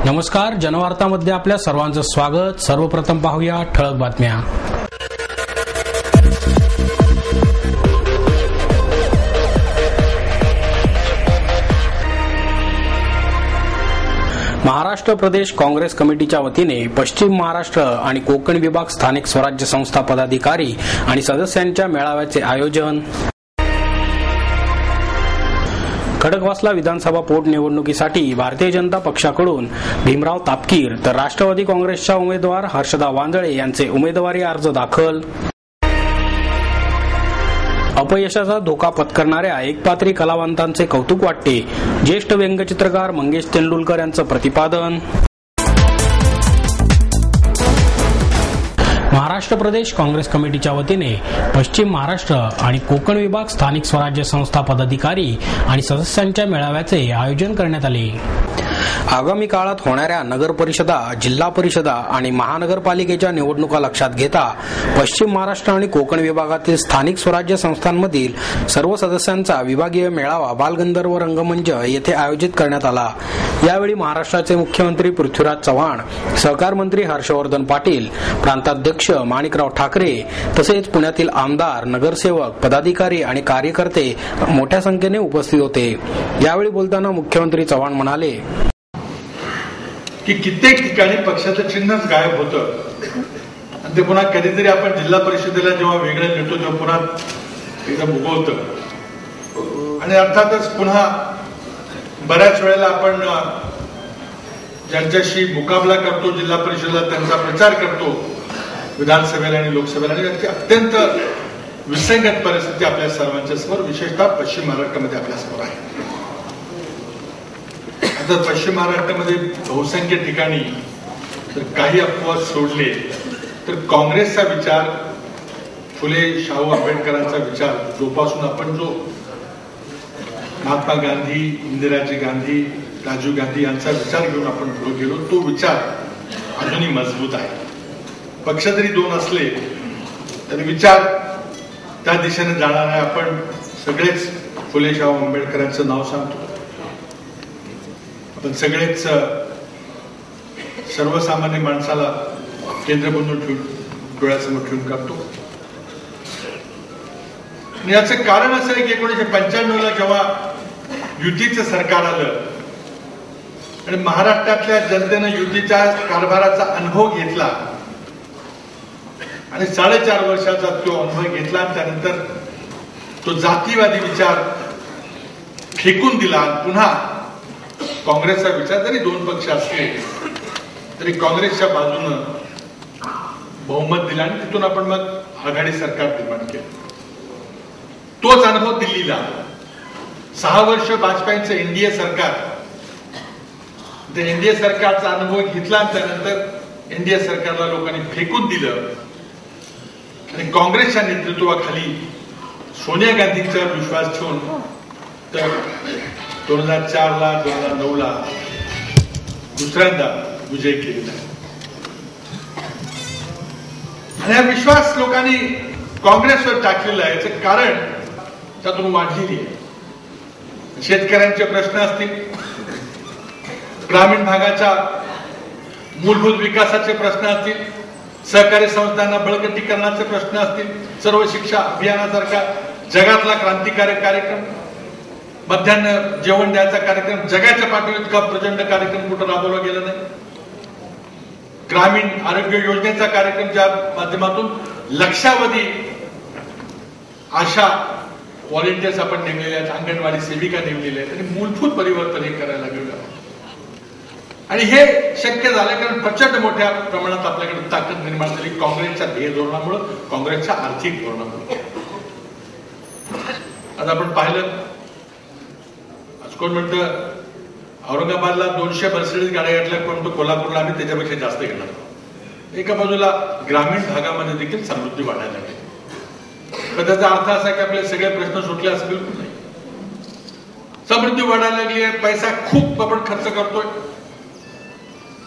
नमस्कार, जनवार्तामध्ये आपल्या सर्वांचं स्वागत। सर्वप्रथम पाहूया ठळक बातम्या। महाराष्ट्र प्रदेश काँग्रेस कमिटीच्या वतीने पश्चिम महाराष्ट्र आणि कोकण विभाग स्थानिक स्वराज्य संस्था पदाधिकारी आणि सदस्यांच्या मेळाव्याचे आयोजन। खडकवासला विधानसभा पोटनिवडणुकीसाठी भारतीय जनता पक्षाकडून भीमराव तापकीर तर राष्ट्रवादी काँग्रेसच्या उमेदवार हर्षदा वांजळे यांचे उमेदवारी अर्ज दाखल। अपयशाचा धोका पत्करणाऱ्या एकपात्री कलावंतांचे कौतुक वाटते, ज्येष्ठ व्यंगचित्रकार मंगेश तेंडुलकर यांचं प्रतिपादन। महाराष्ट्र प्रदेश काँग्रेस कमिटीच्या वतीने पश्चिम महाराष्ट्र आणि कोकण विभाग स्थानिक स्वराज्य संस्था पदाधिकारी आणि सदस्यांच्या मेळाव्याचे आयोजन करण्यात आले। आगामी काळात होणाऱ्या नगर परिषदा, जिल्हा परिषदा आणि महानगरपालिकेच्या निवडणुका लक्षात घेता पश्चिम महाराष्ट्र आणि कोकण विभागातील स्थानिक स्वराज्य संस्थांमधील सर्व सदस्यांचा विभागीय मेळावा बालगंधर्व रंगमंच येथे आयोजित करण्यात आला। यावेळी महाराष्ट्राचे मुख्यमंत्री पृथ्वीराज चव्हाण, सहकार मंत्री हर्षवर्धन पाटील, प्रांताध्यक्ष माणिकराव ठाकरे तसेच पुण्यातील आमदार, नगरसेवक, पदाधिकारी आणि कार्यकर्ते मोठ्या संख्येने उपस्थित होते। यावेळी बोलताना मुख्यमंत्री चव्हाण म्हणाले की कित्येक ठिकाणी पक्षाचं चिन्हच गायब होतं आणि ते पुन्हा कधीतरी आपण जिल्हा परिषदेला जेव्हा वेगळं नेतो तेव्हा पुन्हा एकदम उगवतं आणि अर्थातच पुन्हा बऱ्याच वेळेला आपण ज्यांच्याशी मुकाबला करतो जिल्हा परिषदेला त्यांचा प्रचार करतो विधानसभेला आणि लोकसभेला आणि त्याची अत्यंत विसंगत परिस्थिती आपल्या सर्वांच्या समोर विशेषतः पश्चिम महाराष्ट्रामध्ये आपल्या समोर आहे। आता पश्चिम महाराष्ट्रामध्ये बहुसंख्य ठिकाणी जर काही अपवाद सोडले तर काँग्रेसचा विचार, फुले शाहू आंबेडकरांचा विचार जोपासून आपण जो महात्मा गांधी, इंदिराजी गांधी, राजीव गांधी यांचा विचार घेऊन आपण पुढे गेलो, तो विचार अजूनही मजबूत आहे। पक्ष जरी दोन असले तरी विचार त्या दिशेने जाणार आहे। आपण सगळेच फुले शाहू आंबेडकरांचं नाव सांगतो, आपण सगळेच सर्वसामान्य माणसाला केंद्रबिंदू ठेवून डोळ्यासमोर ठेवून करतो। याचं कारण असं आहे की 1995ला जेव्हा युतीचं सरकार आलं आणि महाराष्ट्रातल्या जनतेनं युतीच्या कारभाराचा अनुभव घेतला आणि 4.5 वर्षाचा तो अनुभव घेतला आणि त्यानंतर तो जातीवादी विचार फेकून दिला। पुन्हा काँग्रेसचा विचार, जरी दोन पक्ष असले तरी काँग्रेसच्या बाजूनं बहुमत दिलं आणि तिथून आपण मग आघाडी सरकार निर्माण केलं। तोच अनुभव दिल्लीला 6 वर्ष वाजपेयींचं एनडीए सरकार, एनडीए सरकारचा अनुभव घेतला आणि त्यानंतर एनडीए सरकारला लोकांनी फेकून दिलं आणि काँग्रेसच्या नेतृत्वाखाली सोनिया गांधींचा विश्वास ठेवून तर 2004ला 2009ला दुसऱ्यांदा विजय केलेला आणि हा विश्वास लोकांनी काँग्रेसवर टाकलेला आहे। याचं कारण त्यातून वाढलेली आहे। शेतकऱ्यांचे प्रश्न असतील, ग्रामीण भागाच्या मूलभूत विकासाचे प्रश्न असतील, सहकारी संस्थांना बळकटीकरणाचे प्रश्न असतील, सर्व शिक्षा अभियानासारखा जगातला क्रांतिकारक कार्यक्रम, मध्यान्ह जेवण द्यायचा कार्यक्रम, जगाच्या पाठीवर इतका प्रचंड कार्यक्रम कुठं राबवला गेला नाही। ग्रामीण आरोग्य योजनेचा कार्यक्रम ज्या माध्यमातून लक्षावधी आशा व्हॉलेंटियर्स आपण नेमलेले आहेत, अंगणवाडी सेविका नेमलेल्या आहेत आणि मूलभूत परिवर्तन हे करायला गेलं आणि हे शक्य झालं कारण प्रचंड मोठ्या प्रमाणात आपल्याकडे ताकद निर्माण झाली काँग्रेसच्या ध्येय धोरणामुळे, काँग्रेसच्या आर्थिक धोरणामुळे। आता आपण पाहिलं, कोण म्हणतं औरंगाबादला 200 मर्सिडीज गाड्या घेतल्या, कोण म्हणतो कोल्हापूरला आम्ही त्याच्यापेक्षा जास्त घेणार। एका बाजूला ग्रामीण भागामध्ये देखील समृद्धी वाढायला लागली, पण त्याचा अर्थ असा की आपले सगळे प्रश्न सुटले असं बिलकुल नाही। समृद्धी वाढायला लागली आहे, पैसा खूप आपण खर्च करतोय,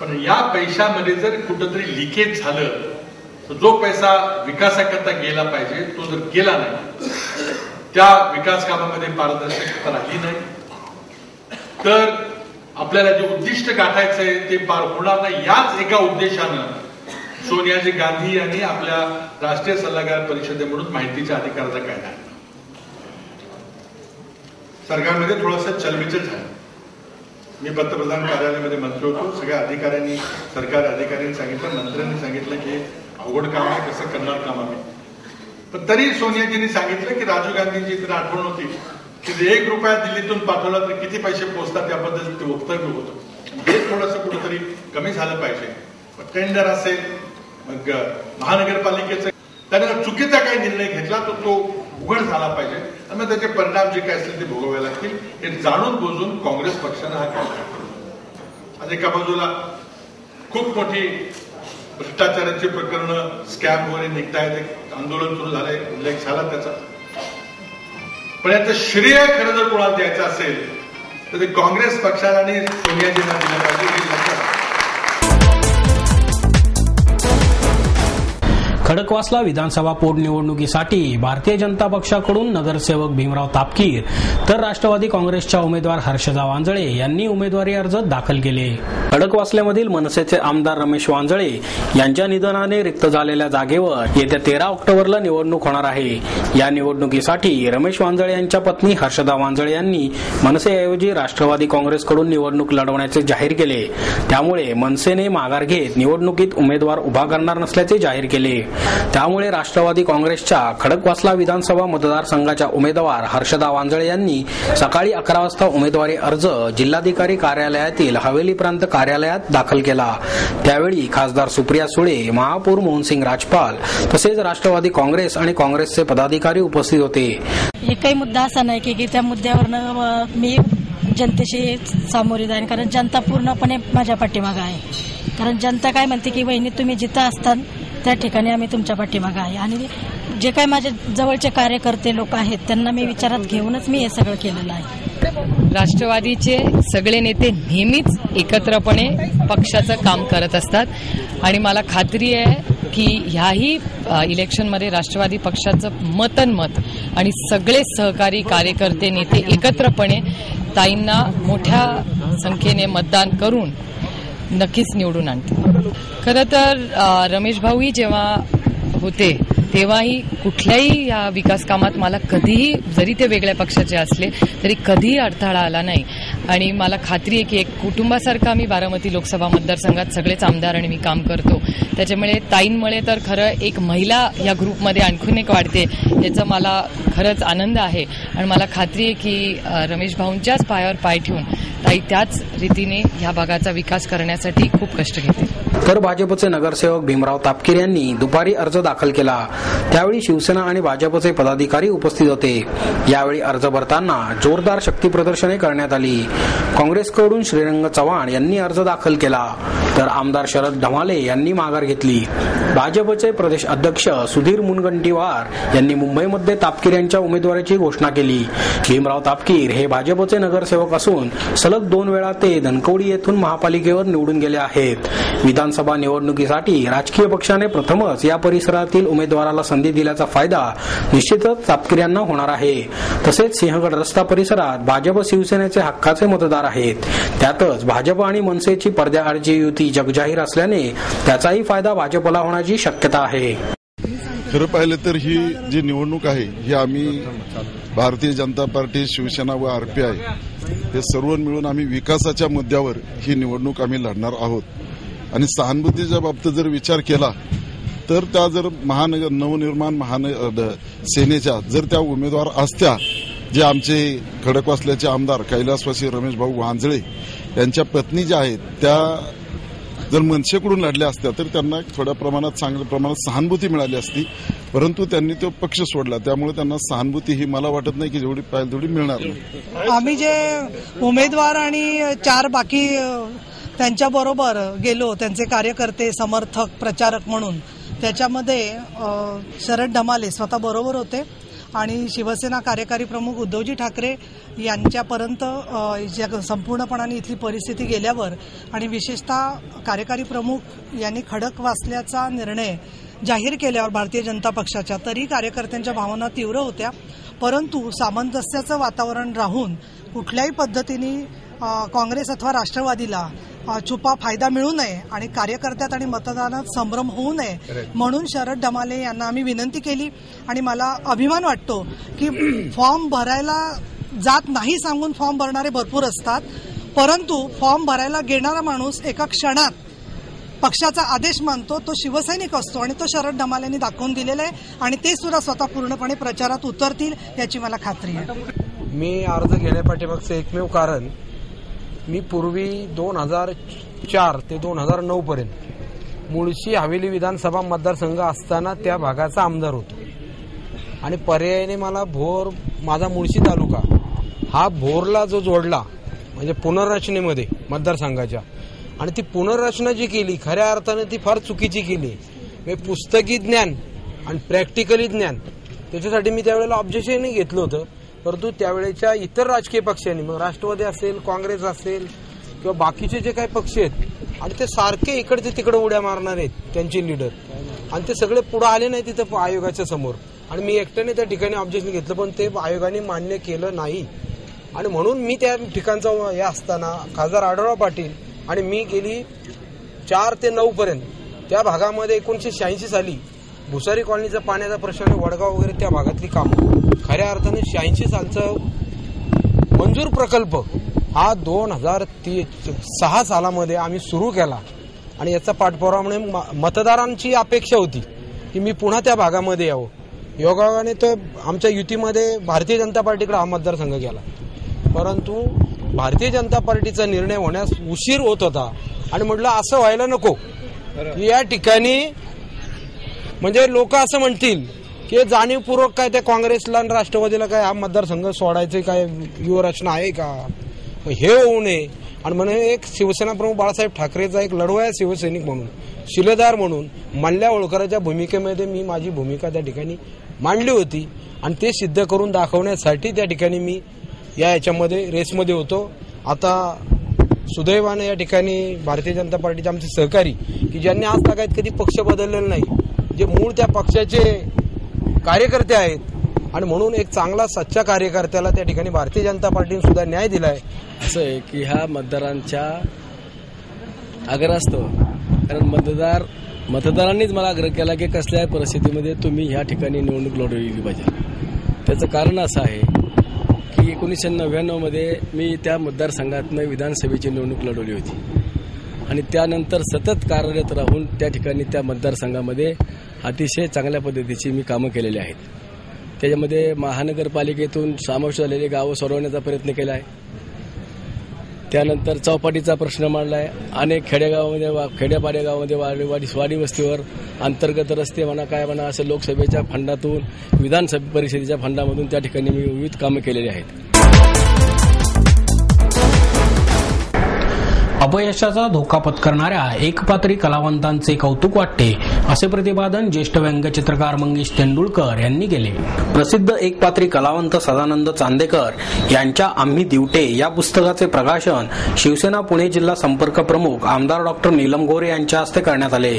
पण या पैशामध्ये जर कुठंतरी लिकेज झालं तर जो पैसा विकासाकरता गेला पाहिजे तो जर गेला नाही, त्या विकास कामामध्ये पारदर्शकता राहिली नाही तर आपल्याला जे उद्दिष्ट गाठायचं आहे ते पार होणार नाही, याच एका उद्देशानं सोनियाजी गांधी यांनी आपल्या राष्ट्रीय सल्लागार परिषदेमधून माहितीच्या अधिकाराचा कायदा आणला. सरकारमध्ये थोडंसं चलबिचल झालं. मी पंतप्रधान कार्यालयामध्ये मंत्री होतो. सगळ्या अधिकाऱ्यांनी, सरकारी अधिकाऱ्यांनी सांगितलं, मंत्र्यांनी सांगितलं की अवघड काम आहे, कसं करणार काम आम्ही. पण तरी सोनियाजींनी सांगितलं की राजीव गांधींची इथे आठवण होती की ₹1 दिल्लीतून पाठवला तर किती पैसे पोहोचतात याबद्दल ते वक्तव्य होतं. हे थोडंसं कुठेतरी कमी झालं पाहिजे. टेंडर असेल, मग महानगरपालिकेचं त्याने चुकीचा काही निर्णय घेतला तर तो उघड झाला पाहिजे आणि मग त्याचे परिणाम जे काय असतील ते भोगावे लागतील. हे जाणून बुजून काँग्रेस पक्षानं हा काम केला. आज एका बाजूला खूप मोठी भ्रष्टाचाराची प्रकरणं, स्कॅम वगैरे निघतायत, एक आंदोलन सुरू झालंय, उल्लेख झाला त्याचा. पण याचं श्रेय खरं जर कोणाला द्यायचं असेल तर ते काँग्रेस पक्षाला आणि सोनियाजींना दिलं पाहिजे. हे लक्षात. खडकवासला विधानसभा पोटनिवडणुकीसाठी भारतीय जनता पक्षाकडून नगरसेवक भीमराव तापकीर तर राष्ट्रवादी काँग्रेसच्या उमेदवार हर्षदा वांजळे यांनी उमेदवारी अर्ज दाखल केले. खडकवासल्यामधील मनसेचे आमदार रमेश वांजळे यांच्या निधनाने रिक्त झालेल्या जागेवर येत्या 13 ऑक्टोबरला निवडणूक होणार आहे. या निवडणुकीसाठी रमेश वांजळे यांच्या पत्नी हर्षदा वांजळे यांनी मनसेऐवजी राष्ट्रवादी काँग्रेसकडून निवडणूक लढवण्याचे जाहीर केले. त्यामुळे मनसेने माघार घेत निवडणुकीत उमेदवार उभा करणार नसल्याचे जाहीर केले. त्यामुळे राष्ट्रवादी काँग्रेसच्या खडकवासला विधानसभा मतदारसंघाच्या उमेदवार हर्षदा वांजळे यांनी सकाळी 11 वाजता उमेदवारी अर्ज जिल्हाधिकारी कार्यालयातील हवेली प्रांत कार्यालयात दाखल केला. त्यावेळी खासदार सुप्रिया सुळे, महापौर मोहनसिंग राजपाल तसेच राष्ट्रवादी काँग्रेस आणि काँग्रेसचे पदाधिकारी उपस्थित होते. एकही मुद्दा असा नाही की त्या मुद्द्यावरनं मी जनतेशी सामोरी जाईन, कारण जनता पूर्णपणे माझ्या पाठीमागे आहे. कारण जनता काय म्हणते की वहिनी तुम्ही जिथं असतात त्या ठिकाणी आम्ही तुमच्या पाठीमागे आहे. आणि जे काय माझे जवळचे कार्यकर्ते लोक आहेत त्यांना मी विचारात घेऊनच मी हे सगळं केलेलं आहे. राष्ट्रवादीचे सगळे नेते नेहमीच एकत्रपणे पक्षाचं काम करत असतात आणि मला खात्री आहे की ह्याही इलेक्शनमध्ये राष्ट्रवादी पक्षाचं मतनमत आणि सगळे सहकारी कार्यकर्ते नेते एकत्रपणे ताईंना मोठ्या संख्येने मतदान करून नक्कीच निवडून आणतील. खरं तर रमेश भाऊही जेव्हा होते तेव्हाही कुठल्याही या विकास कामात मला कधीही, जरी ते वेगळ्या पक्षाचे असले तरी कधीही अडथळा आला नाही. आणि मला खात्री आहे की एक कुटुंबासारखं आम्ही बारामती लोकसभा मतदारसंघात सगळेच आमदार आणि मी काम करतो. त्याच्यामुळे ताईंमुळे तर खरं एक महिला या ग्रुपमध्ये आणखीन एक वाढते याचा मला खरंच आनंद आहे. आणि मला खात्री आहे की रमेश भाऊंच्याच पायावर पाय ठेवून ताई त्याच रीतीने ह्या भागाचा विकास करण्यासाठी खूप कष्ट घेते. तर भाजपचे नगरसेवक भीमराव तापकीर यांनी दुपारी अर्ज दाखल केला. त्यावेळी शिवसेना आणि भाजपचे पदाधिकारी उपस्थित होते. यावेळी अर्ज भरताना जोरदार शक्ती प्रदर्शने करण्यात आली. काँग्रेसकडून श्रीरंग चव्हाण यांनी अर्ज दाखल केला तर आमदार शरद ढमाले यांनी माघार घेतली. भाजपचे प्रदेश अध्यक्ष सुधीर मुनगंटीवार यांनी मुंबईमध्ये तापकीर यांच्या उमेदवारीची घोषणा केली. भीमराव तापकीर हे भाजपचे नगरसेवक असून सलग 2 वेळा ते धनकवडी येथून महापालिकेवर निवडून गेले आहेत. विधानसभा निवडणुकीसाठी राजकीय पक्षाने प्रथमच या परिसरातील उमेदवाराला संधी दिल्याचा फायदा निश्चितच तापकीर यांना होणार आहे. तसेच सिंहगड रस्ता परिसरात भाजप शिवसेनेचे हक्काचे मतदार आहेत. त्यातच भाजप आणि मनसेची पडद्याआडची युती जगजाहीर असल्याने त्याचाही फायदा भाजपला होण्याची शक्यता आहे. खरं पाहिलं तर ही जी निवडणूक आहे ही आम्ही भारतीय जनता पार्टी, शिवसेना व आरपीआय हे सर्व मिळून आम्ही विकासाच्या मुद्द्यावर ही निवडणूक आम्ही लढणार आहोत. आणि सहानुभूतीच्या बाबतीत जर विचार केला तर त्या जर नवनिर्माण सेनेच्या जर त्या उमेदवार असत्या, जे आमचे खडकवासल्याचे आमदार कैलासवासी रमेश भाऊ वांजळे यांच्या पत्नी ज्या आहेत त्या जर मनसेकडून लढल्या असत्या तर त्यांना थोड्या प्रमाणात, चांगल्या प्रमाणात सहानुभूती मिळाली असती. परंतु त्यांनी तो पक्ष सोडला, त्यामुळे त्यांना सहानुभूती ही मला वाटत नाही की जेवढी पाहिजे तेवढी मिळणार नाही. आम्ही जे उमेदवार आणि 4 बाकी त्यांच्याबरोबर गेलो, त्यांचे कार्यकर्ते, समर्थक, प्रचारक म्हणून, त्याच्यामध्ये शरद ढमाले स्वतः बरोबर होते आणि शिवसेना कार्यकारी प्रमुख उद्धवजी ठाकरे यांच्यापर्यंत संपूर्णपणाने इथली परिस्थिती गेल्यावर आणि विशेषतः कार्यकारी प्रमुख यांनी खडकवासल्याचा निर्णय जाहीर केल्यावर भारतीय जनता पक्षाच्या, तरी कार्यकर्त्यांच्या भावना तीव्र होत्या. परंतु सामंजस्याचं वातावरण राहून कुठल्याही पद्धतीने काँग्रेस अथवा राष्ट्रवादीला छुपा फायदा मिळू नये आणि कार्यकर्त्यात आणि मतदानात संभ्रम होऊ नये म्हणून शरद ढमाले यांना आम्ही विनंती केली. आणि मला अभिमान वाटतो की फॉर्म भरायला जात नाही सांगून फॉर्म भरणारे भरपूर असतात, परंतु फॉर्म भरायला गेणारा माणूस एका क्षणात पक्षाचा आदेश मानतो, तो शिवसैनिक असतो आणि तो शरद ढमालेंनी दाखवून दिलेला आहे. आणि ते सुद्धा स्वतः पूर्णपणे प्रचारात उतरतील याची मला खात्री आहे. मी अर्ज घेण्यापाठीमागचं एकमेव कारण, मी पूर्वी 2004 ते 2009 पर्यंत मुळशी हवेली विधानसभा मतदारसंघ असताना त्या भागाचा आमदार होतो आणि पर्यायाने मला भोर, माझा मुळशी तालुका हा भोरला जो जोडला म्हणजे पुनर्रचनेमध्ये मतदारसंघाच्या, आणि ती पुनर्रचना जी केली खऱ्या अर्थाने ती फार चुकीची केली. म्हणजे पुस्तकी ज्ञान आणि प्रॅक्टिकली ज्ञान त्याच्यासाठी मी त्यावेळेला ऑब्जेक्शनही घेतलं होतं, परंतु त्यावेळेच्या इतर राजकीय पक्षांनी, मग राष्ट्रवादी असेल, काँग्रेस असेल किंवा बाकीचे जे काही पक्ष आहेत, आणि ते सारखे इकडचे तिकडे उड्या मारणार आहेत त्यांचे लीडर, आणि ते सगळे पुढे आले नाही तिथं आयोगाच्या समोर, आणि मी एकट्याने त्या ठिकाणी ऑब्जेक्शन घेतलं पण ते आयोगाने मान्य केलं नाही. आणि म्हणून मी त्या ठिकाणचा हे असताना खासदार आढळराव पाटील आणि मी गेली 4 ते 9 पर्यंत त्या भागामध्ये 1986 साली भुसारी कॉलनीचा पाण्याचा प्रश्न, वडगाव वगैरे त्या भागातली कामं खऱ्या अर्थाने 86 सालचा मंजूर प्रकल्प हा 2006 सालामध्ये आम्ही सुरू केला. आणि याचा पाठपुरावा म्हणून मतदारांची अपेक्षा होती की मी पुन्हा त्या भागामध्ये यावं. योगायोगाने तर आमच्या युतीमध्ये भारतीय जनता पार्टीकडे हा मतदारसंघ गेला, परंतु भारतीय जनता पार्टीचा निर्णय होण्यास उशीर होत होता. आणि म्हटलं असं व्हायला नको की या ठिकाणी म्हणजे लोक असं म्हणतील की जाणीवपूर्वक काय त्या काँग्रेसला आणि राष्ट्रवादीला काय हा मतदारसंघ सोडायचे काय व्यूहरचना आहे का, हे होऊ नये. आणि म्हणून एक शिवसेना प्रमुख बाळासाहेब ठाकरेचा एक लढवया शिवसैनिक म्हणून, शिलेदार म्हणून मल्ल्या होळकरांच्या भूमिकेमध्ये मी माझी भूमिका त्या ठिकाणी मांडली होती. आणि ते सिद्ध करून दाखवण्यासाठी त्या ठिकाणी मी याच्यामध्ये रेसमध्ये होतो. आता सुदैवाने या ठिकाणी भारतीय जनता पार्टीचे आमचे सहकारी की ज्यांनी आज तक कधी पक्ष बदललेला नाही, जे मूळ त्या पक्षाचे कार्यकर्ते आहेत, आणि म्हणून एक चांगला सच्चा कार्यकर्त्याला त्या ठिकाणी भारतीय जनता पार्टीने सुद्धा न्याय दिलाय. असं आहे की ह्या मतदारांच्या आग्रहास्तव, कारण मतदारांनीच मला आग्रह केला की कसल्याही परिस्थितीमध्ये तुम्ही ह्या ठिकाणी निवडणूक लढवली पाहिजे. त्याचं कारण असं आहे की 1999 मी त्या मतदारसंघातनं विधानसभेची निवडणूक लढवली होती आणि त्यानंतर सतत कार्यरत राहून त्या ठिकाणी त्या मतदारसंघामध्ये अतिशय चांगल्या पद्धतीची मी कामं केलेली आहेत. त्याच्यामध्ये महानगरपालिकेतून समावेश झालेली गावं सोडवण्याचा प्रयत्न केला आहे. त्यानंतर चौपाटीचा प्रश्न मांडला आहे. अनेक खेडेगावामध्ये, खेड्यापाड्या गावामध्ये, वाडी वस्तीवर अंतर्गत रस्ते म्हणा काय म्हणा असं लोकसभेच्या फंडातून, विधानसभा परिषदेच्या फंडामधून त्या ठिकाणी मी विविध कामं केलेली आहेत. अपयशाचा धोका पत्करणाऱ्या एकपात्री कलावंतांचे कौतुक वाटते असे प्रतिपादन ज्येष्ठ व्यंगचित्रकार मंगेश तेंडुलकर यांनी केले. प्रसिद्ध एकपात्री कलावंत सदानंद चांदेकर यांच्या आम्ही दिवटे या पुस्तकाचे प्रकाशन शिवसेना पुणे जिल्हा संपर्क प्रमुख आमदार डॉक्टर नीलम गोरे यांच्या हस्ते करण्यात आले.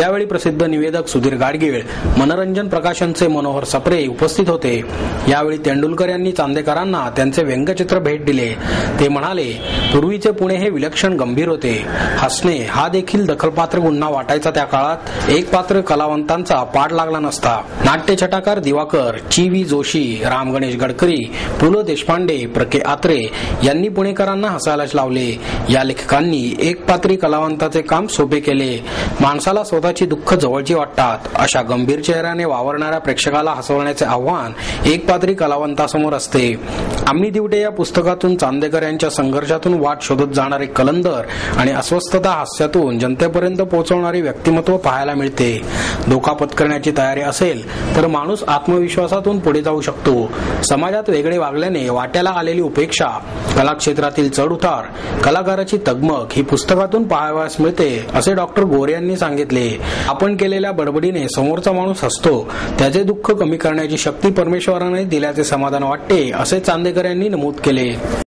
यावेळी प्रसिद्ध निवेदक सुधीर गाडगीळ, मनोरंजन प्रकाशनचे मनोहर सप्रे उपस्थित होते. यावेळी तेंडुलकर यांनी चांदेकरांना त्यांचे व्यंगचित्र भेट दिले. ते म्हणाले, पूर्वीचे पुणे हे विलक्षण गंभीर होते. हसणे हा देखील दखलपात्र गुन्हा वाटायचा. त्या काळात एक पात्र कलावंतांचा पाठ लागला नसता. नाट्यछटाकार दिवाकर, ची व्ही जोशी, राम गणेश गडकरी, पु ल देशपांडे, प्रके आत्रे यांनी पुणेकरांना हसायलाच लावले. या लेखकांनी एक पात्री कलावंताचे काम सोपे केले. माणसाला स्वतःची दुःख जवळची वाटतात. अशा गंभीर चेहऱ्याने वावरणाऱ्या प्रेक्षकाला हसवण्याचे आव्हान एक पात्री कलावंतासमोर असते. आम्ही दिवटे या पुस्तकातून चांदेकर यांच्या संघर्षातून वाट शोधत जाणारे कलंदर आणि अस्वस्थता हास्यातून जनतेपर्यंत पोहोचवणारे व्यक्तिमत्व पाहायला मिळते. धोका पत्करण्याची तयारी असेल तर माणूस आत्मविश्वासातून पुढे जाऊ शकतो. समाजात वेगळे वागल्याने वाट्याला आलेली उपेक्षा, कलाक्षेत्रातील चढउतार, कलाकाराची तगमग ही पुस्तकातून पाहावयास मिळते असे डॉक्टर गोरे यांनी सांगितले. आपण केलेल्या बडबडीने समोरचा माणूस हसतो. त्याचे दुःख कमी करण्याची शक्ती परमेश्वराने दिल्याचे समाधान वाटते असे चांदेकर यांनी नमूद केले.